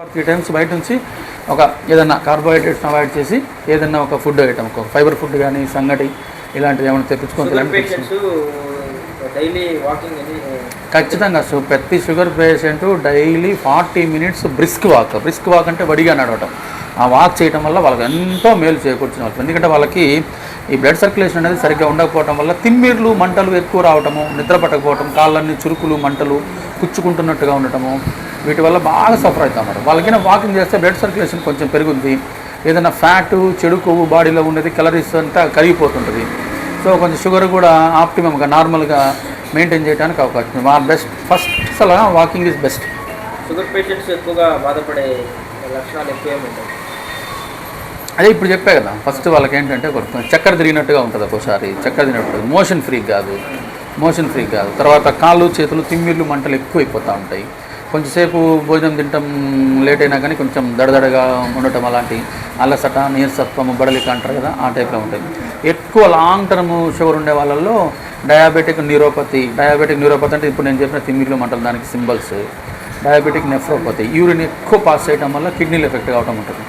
3 times బయట నుంచి ఒక ఏదన్నా కార్బోహైడ్రేట్స్ అవాయిడ్ చేసి ఏదన్నా ఒక ఫుడ్ ఐటమ్ ఒక ఫైబర్ ఫుడ్ కానీ సంగటి ఇలాంటివి ఏమైనా తెప్పించుకొని ఖచ్చితంగా. సో ప్రతి sugar patient daily 40 minutes brisk walk అంటే వడిగా నడవటం. ఆ వాక్ చేయడం వల్ల వాళ్ళకి ఎంతో మేలు చేకూర్చిన వాళ్ళు. ఎందుకంటే వాళ్ళకి ఈ బ్లడ్ సర్క్యులేషన్ అనేది సరిగ్గా ఉండకపోవడం వల్ల తిమ్మిర్లు మంటలు ఎక్కువ రావటము, నిద్ర పట్టకపోవటం, కాళ్ళన్నీ చురుకులు మంటలు పుచ్చుకుంటున్నట్టుగా ఉండటము, వీటి వల్ల బాగా సఫర్ అవుతున్నారు. వాళ్ళకైనా వాకింగ్ చేస్తే బ్లడ్ సర్క్యులేషన్ కొంచెం పెరుగుద్ది. ఏదైనా ఫ్యాటు చెడు కొవ్వు బాడీలో ఉండేది కలరీస్ అంతా కరిగిపోతుంటుంది. సో కొంచెం షుగర్ కూడా ఆప్టిమమ్గా నార్మల్గా మెయింటైన్ చేయడానికి అవకాశం ఉంది. మా బెస్ట్ ఫస్ట్ అసలు walking is best. Sugar patients ఎక్కువగా బాధపడే లక్షణాలు ఎక్కువ ఏముంటాయి? అదే ఇప్పుడు చెప్పే కదా, ఫస్ట్ వాళ్ళకి ఏంటంటే కొంచెం చక్కెర తిరిగినట్టుగా ఉంటుంది. ఒక్కోసారి చక్కెర తిరిగినట్టు మోషన్ ఫ్రీ కాదు. తర్వాత కాళ్ళు చేతులు తిమ్మిర్లు మంటలు ఎక్కువ అయిపోతూ ఉంటాయి. కొంచెంసేపు భోజనం తినటం లేట్ అయినా కానీ కొంచెం దడదడగా ఉండటం, అలాంటి అలసట, నీరసత్వము, బడలిక అంటారు కదా, ఆ టైప్లో ఉంటాయి. ఎక్కువ లాంగ్ టర్మ్ షుగర్ ఉండే వాళ్ళల్లో డయాబెటిక్ న్యూరోపతి అంటే ఇప్పుడు నేను చెప్పిన తిమ్మిర్లు మంటలు దానికి సింబల్స్. డయాబెటిక్ నెఫ్రోపతి, యూరిన్ ఎక్కువ పాస్ చేయడం వల్ల కిడ్నీలు ఎఫెక్ట్ కావడం ఉంటుంది.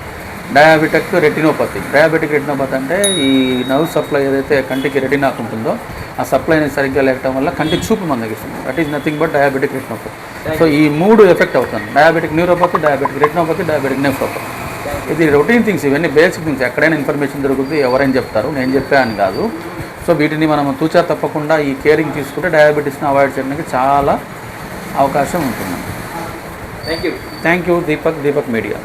డయాబెటిక్ రెటినోపతి అంటే ఈ నర్వ్ సప్లై ఏదైతే కంటికి రెటినాకు ఉంటుందో ఆ సప్లై అనేది సరిగ్గా లేకపోవడం వల్ల కంటి చూపు మందగిస్తుంది. That is nothing but diabetic retinopathy. So ఈ 3 ఎఫెక్ట్ అవుతుంది: diabetic neuropathy, diabetic retinopathy, diabetic nephropathy. ఇది రొటీన్ థింగ్స్, ఇవన్నీ బేసిక్ థింగ్స్. ఎక్కడైనా ఇన్ఫర్మేషన్ దొరుకుతుంది, ఎవరైనా చెప్తారు, నేను చెప్పా అని కాదు. సో వీటిని మనం తూచా తప్పకుండా ఈ కేరింగ్ తీసుకుంటే డయాబెటీస్ని అవాయిడ్ చేయడానికి చాలా అవకాశం ఉంటుంది. Thank you Deepak media.